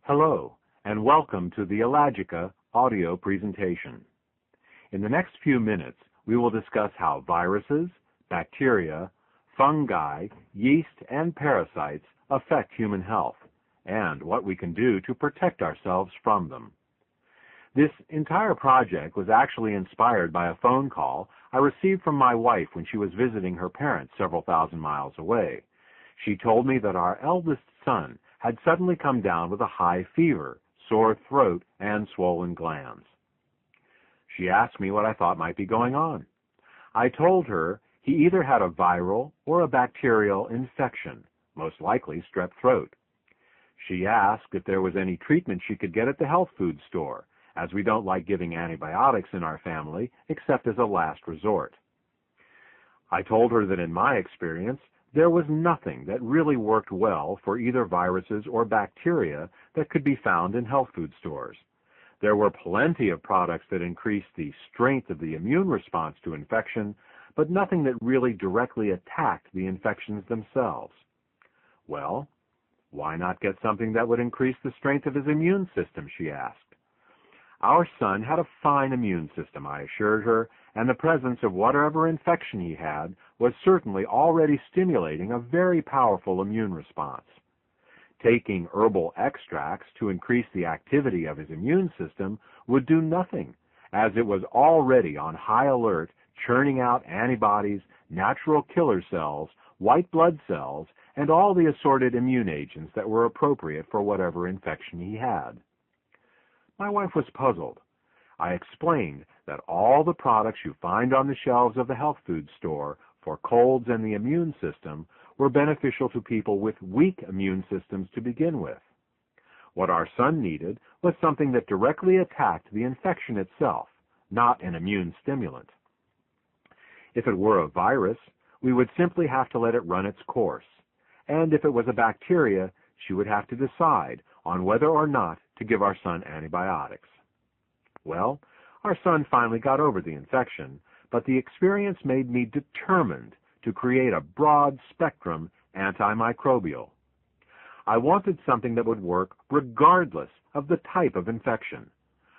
Hello, and welcome to the Allergica audio presentation. In the next few minutes, we will discuss how viruses, bacteria, fungi, yeast, and parasites affect human health, and what we can do to protect ourselves from them. This entire project was actually inspired by a phone call I received from my wife when she was visiting her parents several thousand miles away. She told me that our eldest son had suddenly come down with a high fever, sore throat, and swollen glands. She asked me what I thought might be going on. I told her he either had a viral or a bacterial infection, most likely strep throat. She asked if there was any treatment she could get at the health food store, as we don't like giving antibiotics in our family except as a last resort. I told her that in my experience, there was nothing that really worked well for either viruses or bacteria that could be found in health food stores. There were plenty of products that increased the strength of the immune response to infection, but nothing that really directly attacked the infections themselves. Well, why not get something that would increase the strength of his immune system, she asked. Our son had a fine immune system, I assured her, and the presence of whatever infection he had was certainly already stimulating a very powerful immune response. Taking herbal extracts to increase the activity of his immune system would do nothing, as it was already on high alert, churning out antibodies, natural killer cells, white blood cells, and all the assorted immune agents that were appropriate for whatever infection he had. My wife was puzzled. I explained that all the products you find on the shelves of the health food store for colds and the immune system were beneficial to people with weak immune systems to begin with. What our son needed was something that directly attacked the infection itself, not an immune stimulant. If it were a virus, we would simply have to let it run its course, and if it was a bacteria, she would have to decide on whether or not to give our son antibiotics. Well, our son finally got over the infection, but the experience made me determined to create a broad-spectrum antimicrobial. I wanted something that would work regardless of the type of infection.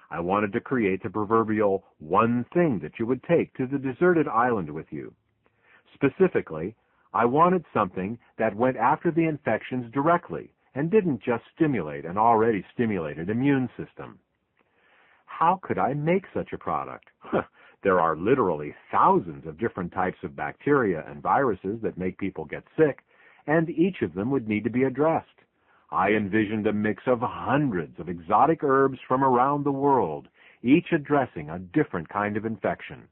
I wanted to create the proverbial one thing that you would take to the deserted island with you. Specifically, I wanted something that went after the infections directly and didn't just stimulate an already stimulated immune system. How could I make such a product? There are literally thousands of different types of bacteria and viruses that make people get sick, and each of them would need to be addressed. I envisioned a mix of hundreds of exotic herbs from around the world, each addressing a different kind of infection.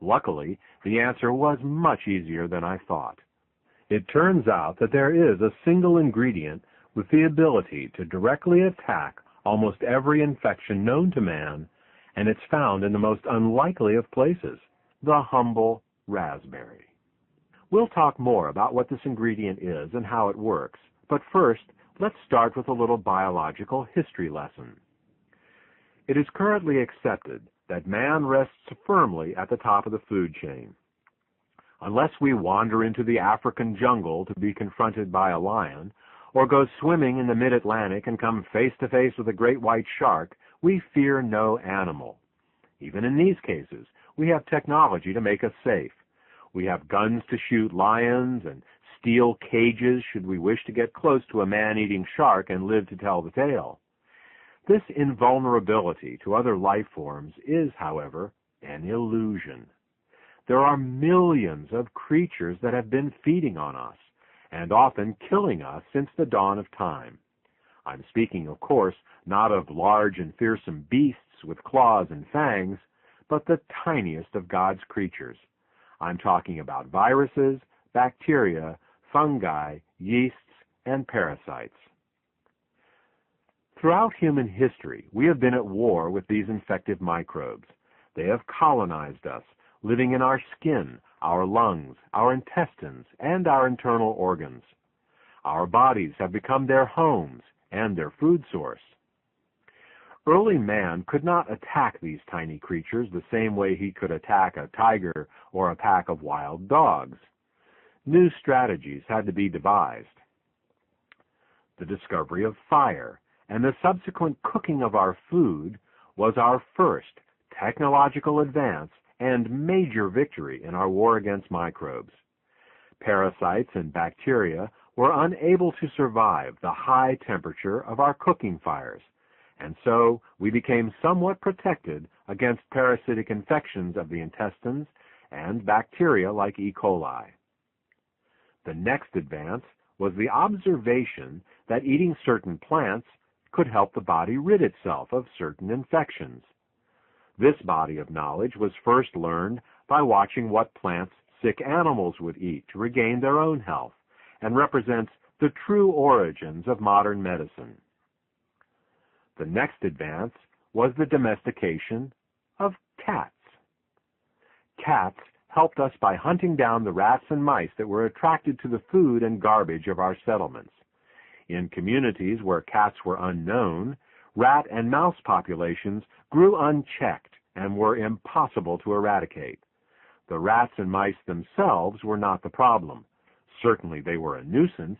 Luckily, the answer was much easier than I thought. It turns out that there is a single ingredient with the ability to directly attack almost every infection known to man, and it's found in the most unlikely of places, the humble raspberry. We'll talk more about what this ingredient is and how it works, but first, let's start with a little biological history lesson. It is currently accepted that man rests firmly at the top of the food chain. Unless we wander into the African jungle to be confronted by a lion, or go swimming in the mid-Atlantic and come face-to-face with a great white shark, we fear no animal. Even in these cases, we have technology to make us safe. We have guns to shoot lions and steel cages should we wish to get close to a man-eating shark and live to tell the tale. This invulnerability to other life forms is, however, an illusion. There are millions of creatures that have been feeding on us, and often killing us since the dawn of time. I'm speaking, of course, not of large and fearsome beasts with claws and fangs, but the tiniest of God's creatures. I'm talking about viruses, bacteria, fungi, yeasts, and parasites. Throughout human history, we have been at war with these infective microbes. They have colonized us, living in our skin, our lungs, our intestines, and our internal organs. Our bodies have become their homes and their food source. Early man could not attack these tiny creatures the same way he could attack a tiger or a pack of wild dogs. New strategies had to be devised. The discovery of fire and the subsequent cooking of our food was our first technological advance and major victory in our war against microbes. Parasites and bacteria were unable to survive the high temperature of our cooking fires, and so we became somewhat protected against parasitic infections of the intestines and bacteria like E. coli. The next advance was the observation that eating certain plants could help the body rid itself of certain infections. This body of knowledge was first learned by watching what plants sick animals would eat to regain their own health, and represents the true origins of modern medicine. The next advance was the domestication of cats. Cats helped us by hunting down the rats and mice that were attracted to the food and garbage of our settlements. In communities where cats were unknown, rat and mouse populations grew unchecked and were impossible to eradicate. The rats and mice themselves were not the problem. Certainly they were a nuisance,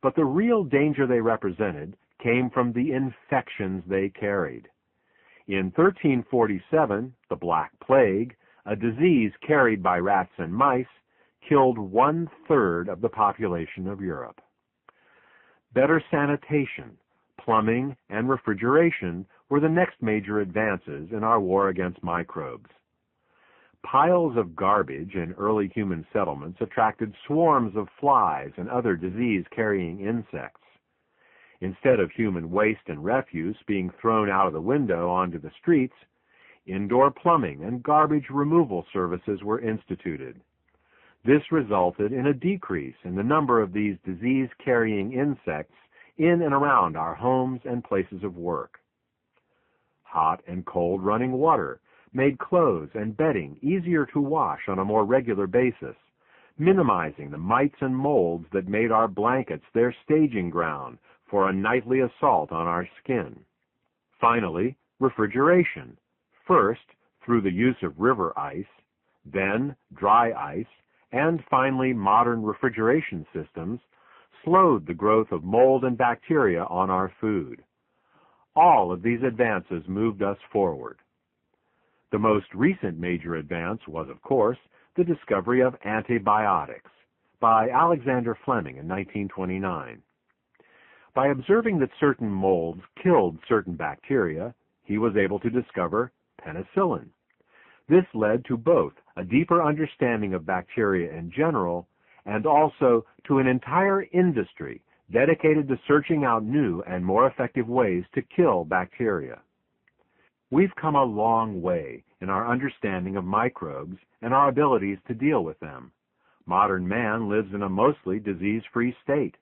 but the real danger they represented came from the infections they carried. In 1347, the Black Plague, a disease carried by rats and mice, killed 1/3 of the population of Europe. Better sanitation, plumbing, and refrigeration were the next major advances in our war against microbes. Piles of garbage in early human settlements attracted swarms of flies and other disease-carrying insects. Instead of human waste and refuse being thrown out of the window onto the streets, indoor plumbing and garbage removal services were instituted. This resulted in a decrease in the number of these disease-carrying insects in and around our homes and places of work. Hot and cold running water made clothes and bedding easier to wash on a more regular basis, minimizing the mites and molds that made our blankets their staging ground for a nightly assault on our skin. Finally, refrigeration, first through the use of river ice, then dry ice, and finally modern refrigeration systems, slowed the growth of mold and bacteria on our food. All of these advances moved us forward. The most recent major advance was, of course, the discovery of antibiotics by Alexander Fleming in 1929. By observing that certain molds killed certain bacteria, he was able to discover penicillin. This led to both a deeper understanding of bacteria in general and also to an entire industry dedicated to searching out new and more effective ways to kill bacteria. We've come a long way in our understanding of microbes and our abilities to deal with them. Modern man lives in a mostly disease-free state.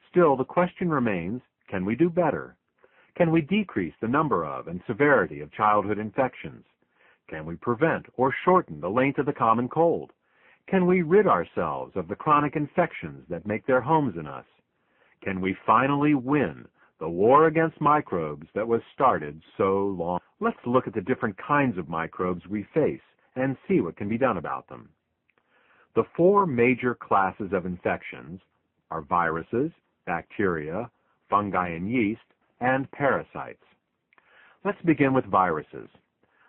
Still, the question remains, can we do better? Can we decrease the number of and severity of childhood infections? Can we prevent or shorten the length of the common cold? Can we rid ourselves of the chronic infections that make their homes in us? Can we finally win the war against microbes that was started so long? Let's look at the different kinds of microbes we face and see what can be done about them. The four major classes of infections are viruses, bacteria, fungi and yeast, and parasites. Let's begin with viruses.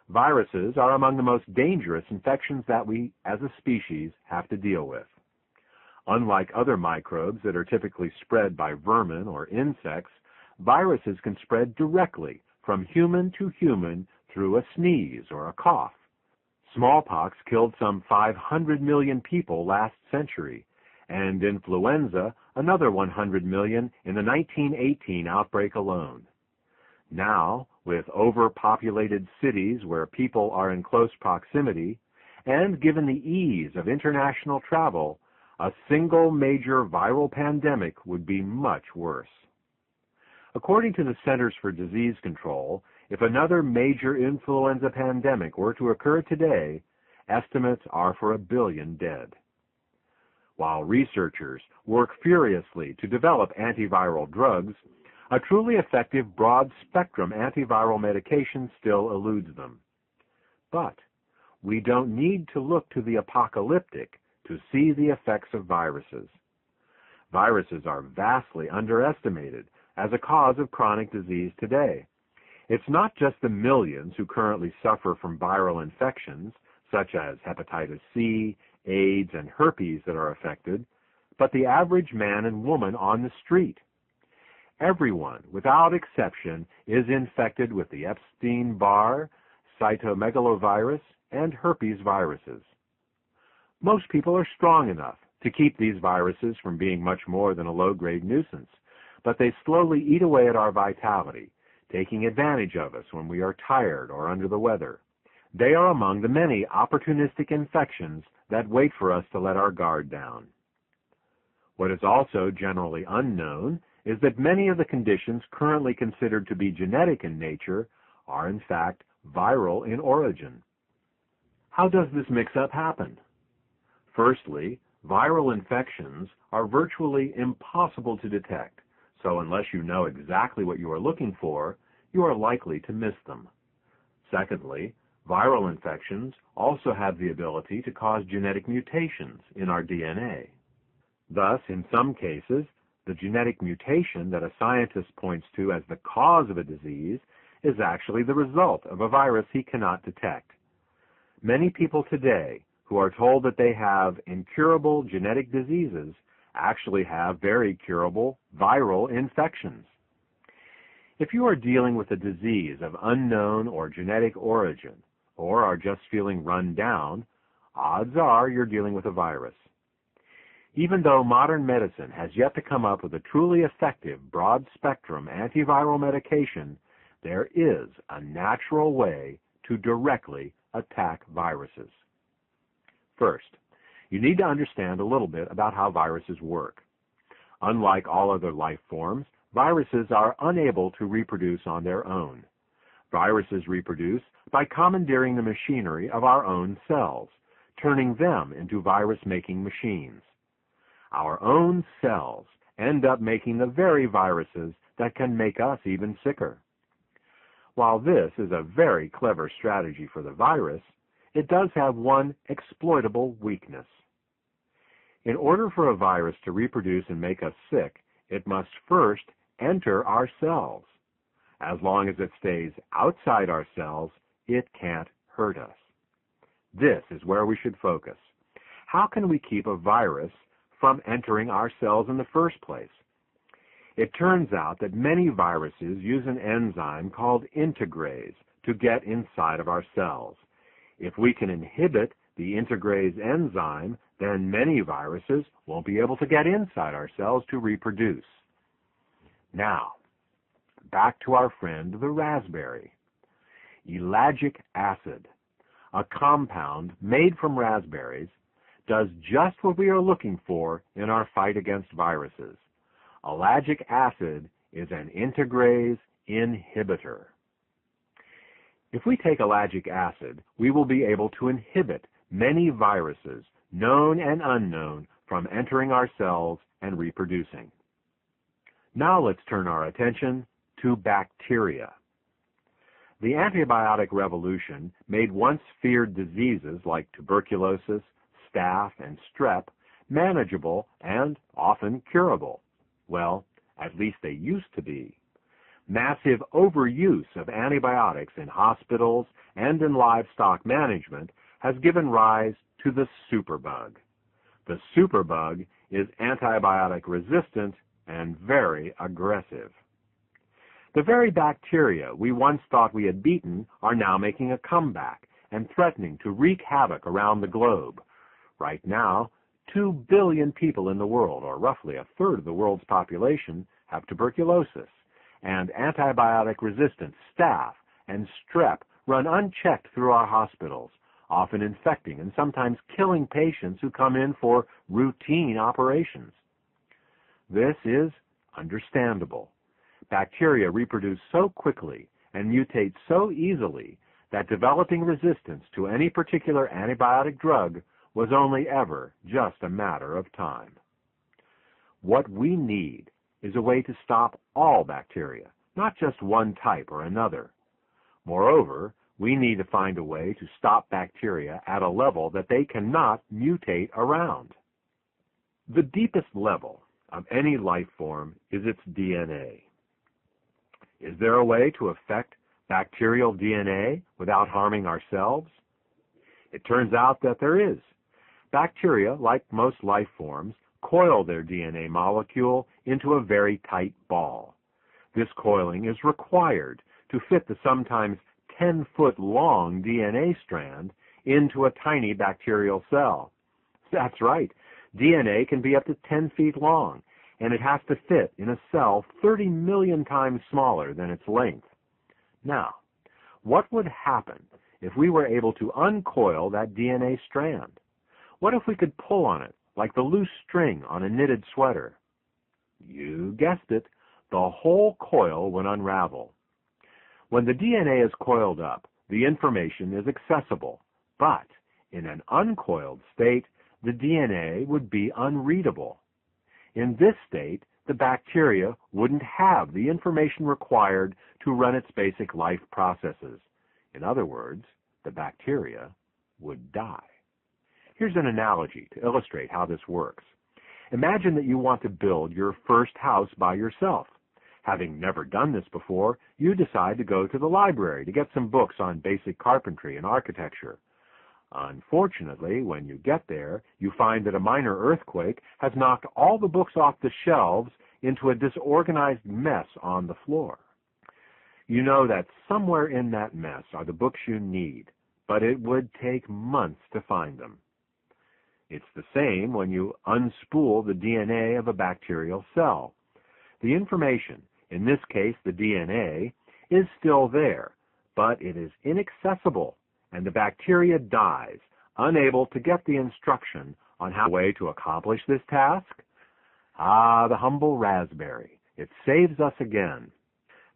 Viruses are among the most dangerous infections that we, as a species, have to deal with. Unlike other microbes that are typically spread by vermin or insects, viruses can spread directly from human to human through a sneeze or a cough. Smallpox killed some 500 million people last century, and influenza another 100 million in the 1918 outbreak alone. Now, with overpopulated cities where people are in close proximity, and given the ease of international travel, a single major viral pandemic would be much worse. According to the Centers for Disease Control, if another major influenza pandemic were to occur today, estimates are for 1 billion dead. While researchers work furiously to develop antiviral drugs, a truly effective broad-spectrum antiviral medication still eludes them. But we don't need to look to the apocalyptic to see the effects of viruses. Viruses are vastly underestimated as a cause of chronic disease today. It's not just the millions who currently suffer from viral infections, such as hepatitis C, AIDS, and herpes that are affected, but the average man and woman on the street. Everyone, without exception, is infected with the Epstein-Barr, cytomegalovirus, and herpes viruses. Most people are strong enough to keep these viruses from being much more than a low-grade nuisance, but they slowly eat away at our vitality, taking advantage of us when we are tired or under the weather. They are among the many opportunistic infections that wait for us to let our guard down. What is also generally unknown is that many of the conditions currently considered to be genetic in nature are in fact viral in origin. How does this mix-up happen? Firstly, viral infections are virtually impossible to detect, so unless you know exactly what you are looking for, you are likely to miss them. Secondly, viral infections also have the ability to cause genetic mutations in our DNA. Thus, in some cases, the genetic mutation that a scientist points to as the cause of a disease is actually the result of a virus he cannot detect. Many people today who are told that they have incurable genetic diseases actually have very curable viral infections. If you are dealing with a disease of unknown or genetic origin, or are just feeling run down, odds are you're dealing with a virus. Even though modern medicine has yet to come up with a truly effective broad-spectrum antiviral medication, there is a natural way to directly attack viruses. First, you need to understand a little bit about how viruses work. Unlike all other life forms, viruses are unable to reproduce on their own. Viruses reproduce by commandeering the machinery of our own cells, turning them into virus-making machines. Our own cells end up making the very viruses that can make us even sicker. While this is a very clever strategy for the virus, it does have one exploitable weakness. In order for a virus to reproduce and make us sick, it must first enter our cells. As long as it stays outside our cells, it can't hurt us. This is where we should focus. How can we keep a virus from entering our cells in the first place? It turns out that many viruses use an enzyme called integrase to get inside of our cells. If we can inhibit the integrase enzyme, then many viruses won't be able to get inside our cells to reproduce. Now, back to our friend the raspberry. Ellagic acid, a compound made from raspberries, does just what we are looking for in our fight against viruses. Ellagic acid is an integrase inhibitor. If we take ellagic acid, we will be able to inhibit many viruses, known and unknown, from entering our cells and reproducing. Now let's turn our attention to bacteria. The antibiotic revolution made once feared diseases like tuberculosis, staph, and strep manageable and often curable. Well, at least they used to be. Massive overuse of antibiotics in hospitals and in livestock management has given rise to the superbug. The superbug is antibiotic resistant and very aggressive. The very bacteria we once thought we had beaten are now making a comeback and threatening to wreak havoc around the globe. Right now, 2 billion people in the world, or roughly a third of the world's population, have tuberculosis, and antibiotic-resistant staph and strep run unchecked through our hospitals, often infecting and sometimes killing patients who come in for routine operations. This is understandable. Bacteria reproduce so quickly and mutate so easily that developing resistance to any particular antibiotic drug was only ever just a matter of time. What we need is a way to stop all bacteria, not just one type or another. Moreover, we need to find a way to stop bacteria at a level that they cannot mutate around. The deepest level of any life form is its DNA. Is there a way to affect bacterial DNA without harming ourselves? It turns out that there is. Bacteria, like most life forms, coil their DNA molecule into a very tight ball. This coiling is required to fit the sometimes 10-foot-long DNA strand into a tiny bacterial cell. That's right, DNA can be up to 10 feet long, and it has to fit in a cell 30 million times smaller than its length. Now, what would happen if we were able to uncoil that DNA strand? What if we could pull on it like the loose string on a knitted sweater? You guessed it, the whole coil would unravel. When the DNA is coiled up, the information is accessible, but in an uncoiled state, the DNA would be unreadable. In this state, the bacteria wouldn't have the information required to run its basic life processes. In other words, the bacteria would die. Here's an analogy to illustrate how this works. Imagine that you want to build your first house by yourself. Having never done this before, you decide to go to the library to get some books on basic carpentry and architecture. Unfortunately, when you get there, you find that a minor earthquake has knocked all the books off the shelves into a disorganized mess on the floor. You know that somewhere in that mess are the books you need, but it would take months to find them. It's the same when you unspool the DNA of a bacterial cell. The information, in this case the DNA, is still there, but it is inaccessible, and the bacteria dies, unable to get the instruction on how way to accomplish this task. Ah, the humble raspberry. It saves us again.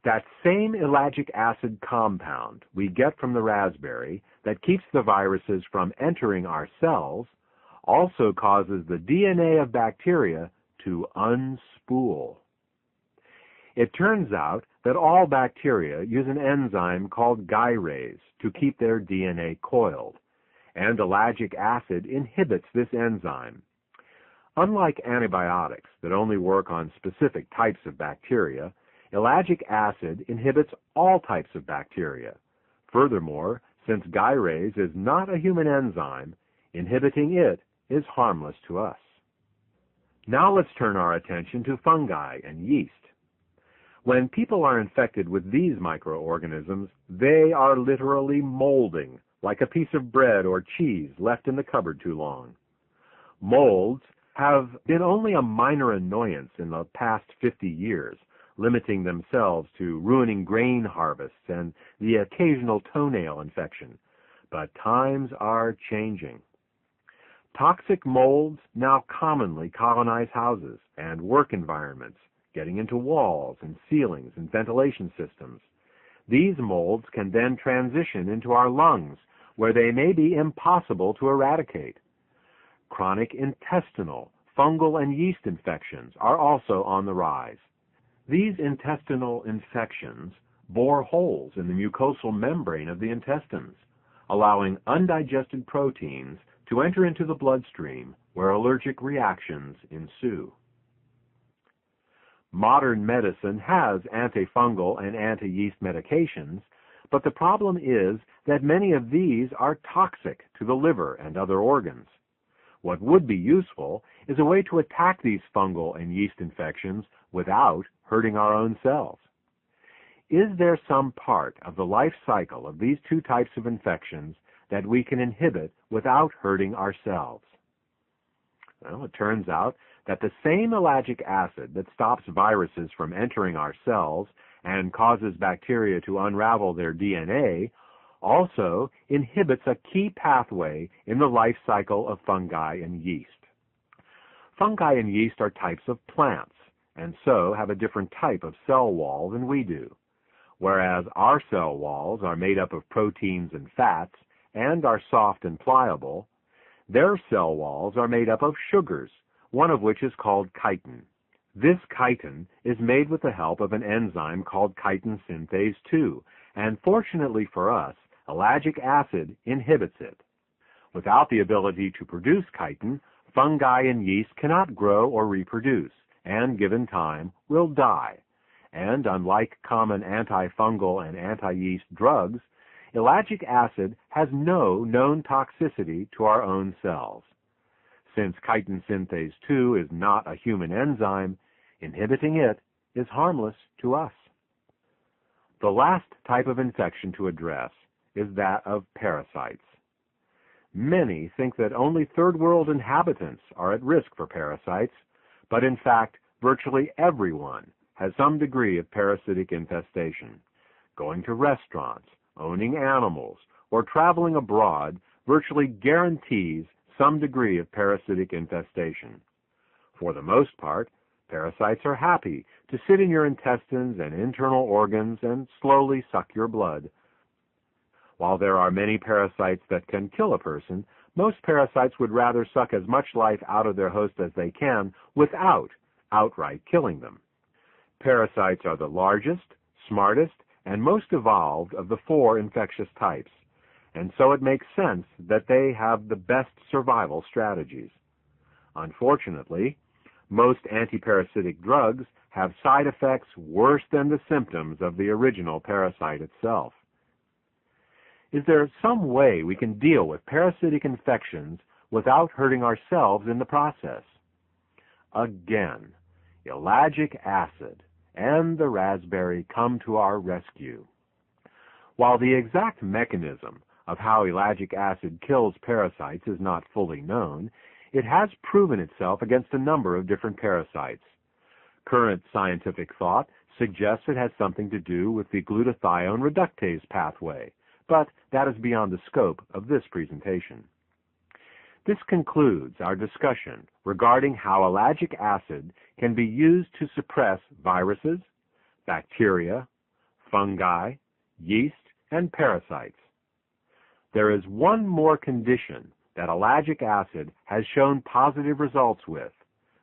That same ellagic acid compound we get from the raspberry that keeps the viruses from entering our cells also causes the DNA of bacteria to unspool. It turns out that all bacteria use an enzyme called gyrase to keep their DNA coiled, and ellagic acid inhibits this enzyme. Unlike antibiotics that only work on specific types of bacteria, ellagic acid inhibits all types of bacteria. Furthermore, since gyrase is not a human enzyme, inhibiting it is harmless to us. Now let's turn our attention to fungi and yeast. When people are infected with these microorganisms, they are literally molding, like a piece of bread or cheese left in the cupboard too long. Molds have been only a minor annoyance in the past 50 years, limiting themselves to ruining grain harvests and the occasional toenail infection. But times are changing. Toxic molds now commonly colonize houses and work environments, getting into walls and ceilings and ventilation systems. These molds can then transition into our lungs, where they may be impossible to eradicate. Chronic intestinal, fungal, and yeast infections are also on the rise. These intestinal infections bore holes in the mucosal membrane of the intestines, allowing undigested proteins to enter into the bloodstream, where allergic reactions ensue. Modern medicine has antifungal and anti-yeast medications, but the problem is that many of these are toxic to the liver and other organs. What would be useful is a way to attack these fungal and yeast infections without hurting our own cells. Is there some part of the life cycle of these two types of infections that we can inhibit without hurting ourselves? Well, it turns out that the same ellagic acid that stops viruses from entering our cells and causes bacteria to unravel their DNA also inhibits a key pathway in the life cycle of fungi and yeast. Fungi and yeast are types of plants, and so have a different type of cell wall than we do. Whereas our cell walls are made up of proteins and fats and are soft and pliable, their cell walls are made up of sugars, one of which is called chitin. This chitin is made with the help of an enzyme called chitin synthase 2, and fortunately for us, ellagic acid inhibits it. Without the ability to produce chitin, fungi and yeast cannot grow or reproduce, and given time, will die. And unlike common antifungal and anti-yeast drugs, ellagic acid has no known toxicity to our own cells. Since chitin synthase 2 is not a human enzyme, inhibiting it is harmless to us. The last type of infection to address is that of parasites. Many think that only third world inhabitants are at risk for parasites, but in fact, virtually everyone has some degree of parasitic infestation. Going to restaurants, owning animals, or traveling abroad virtually guarantees some degree of parasitic infestation. For the most part, parasites are happy to sit in your intestines and internal organs and slowly suck your blood. While there are many parasites that can kill a person, most parasites would rather suck as much life out of their host as they can without outright killing them. Parasites are the largest, smartest, and most evolved of the 4 infectious types, and so it makes sense that they have the best survival strategies. Unfortunately, most antiparasitic drugs have side effects worse than the symptoms of the original parasite itself. Is there some way we can deal with parasitic infections without hurting ourselves in the process? Again, ellagic acid and the raspberry come to our rescue. While the exact mechanism of how ellagic acid kills parasites is not fully known, it has proven itself against a number of different parasites. Current scientific thought suggests it has something to do with the glutathione reductase pathway, but that is beyond the scope of this presentation. This concludes our discussion regarding how ellagic acid can be used to suppress viruses, bacteria, fungi, yeast, and parasites. There is one more condition that ellagic acid has shown positive results with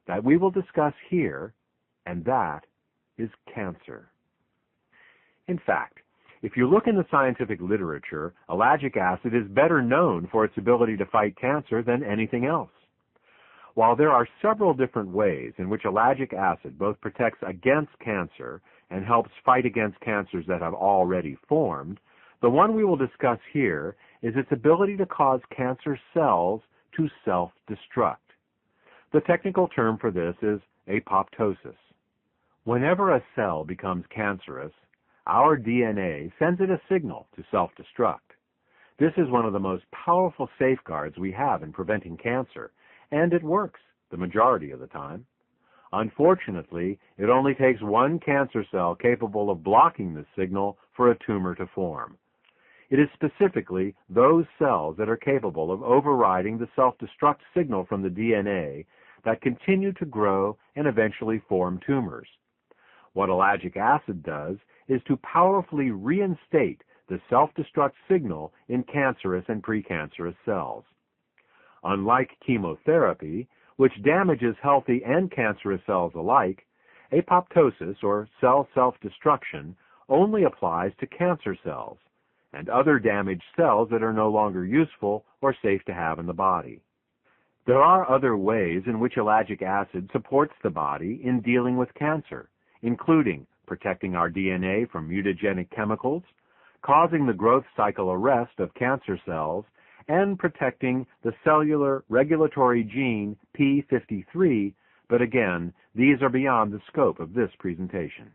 that we will discuss here, and that is cancer. In fact, if you look in the scientific literature, ellagic acid is better known for its ability to fight cancer than anything else. While there are several different ways in which ellagic acid both protects against cancer and helps fight against cancers that have already formed, the one we will discuss here is its ability to cause cancer cells to self-destruct. The technical term for this is apoptosis. Whenever a cell becomes cancerous, our DNA sends it a signal to self-destruct. This is one of the most powerful safeguards we have in preventing cancer, and it works the majority of the time. Unfortunately, it only takes one cancer cell capable of blocking this signal for a tumor to form. It is specifically those cells that are capable of overriding the self-destruct signal from the DNA that continue to grow and eventually form tumors. What ellagic acid does is to powerfully reinstate the self-destruct signal in cancerous and precancerous cells. Unlike chemotherapy, which damages healthy and cancerous cells alike, apoptosis, or cell self-destruction, only applies to cancer cells and other damaged cells that are no longer useful or safe to have in the body. There are other ways in which ellagic acid supports the body in dealing with cancer, including protecting our DNA from mutagenic chemicals, causing the growth cycle arrest of cancer cells, and protecting the cellular regulatory gene p53, but again, these are beyond the scope of this presentation.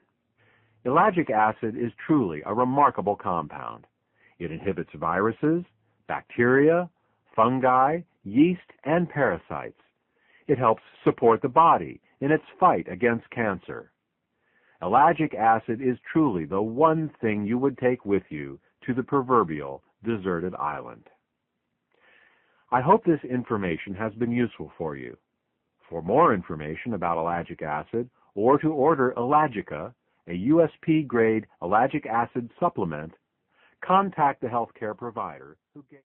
Ellagic acid is truly a remarkable compound. It inhibits viruses, bacteria, fungi, yeast, and parasites. It helps support the body in its fight against cancer. Ellagic acid is truly the one thing you would take with you to the proverbial deserted island. I hope this information has been useful for you. For more information about ellagic acid, or to order Ellagica, a USP-grade ellagic acid supplement, contact the healthcare provider who gave